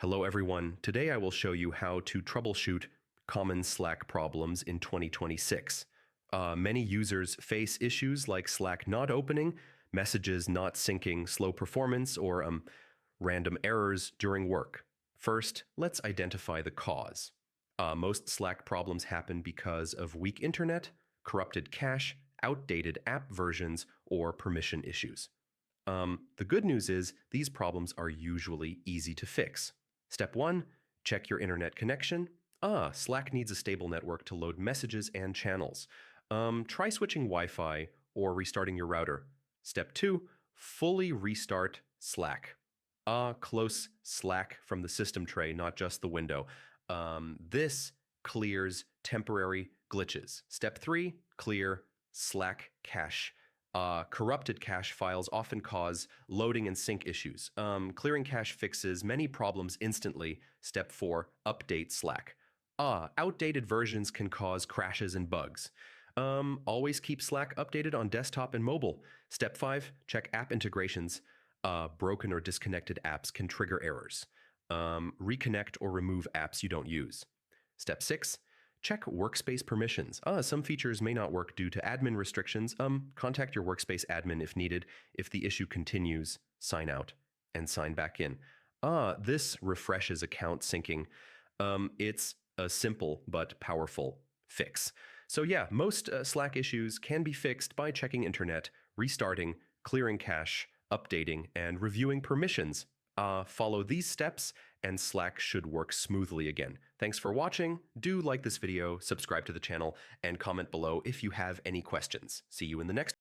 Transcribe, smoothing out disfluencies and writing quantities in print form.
Hello everyone. Today I will show you how to troubleshoot common Slack problems in 2026. Many users face issues like Slack not opening, messages not syncing, slow performance, or random errors during work. First, let's identify the cause. Most Slack problems happen because of weak internet, corrupted cache, outdated app versions, or permission issues. The good news is these problems are usually easy to fix. Step 1, check your internet connection. Slack needs a stable network to load messages and channels. Try switching Wi-Fi or restarting your router. Step 2, fully restart Slack. Close Slack from the system tray, not just the window. This clears temporary glitches. Step 3, clear Slack cache. Corrupted cache files often cause loading and sync issues. Clearing cache fixes many problems instantly. Step 4, update Slack. Outdated versions can cause crashes and bugs. Always keep Slack updated on desktop and mobile. Step 5, check app integrations. Broken or disconnected apps can trigger errors. Reconnect or remove apps you don't use. Step 6, check workspace permissions. Some features may not work due to admin restrictions. Contact your workspace admin if needed. If the issue continues, sign out and sign back in. This refreshes account syncing. It's a simple but powerful fix. So yeah, most Slack issues can be fixed by checking internet, restarting, clearing cache, updating, and reviewing permissions. Follow these steps and Slack should work smoothly again. Thanks for watching. Do like this video, subscribe to the channel, and comment below if you have any questions. See you in the next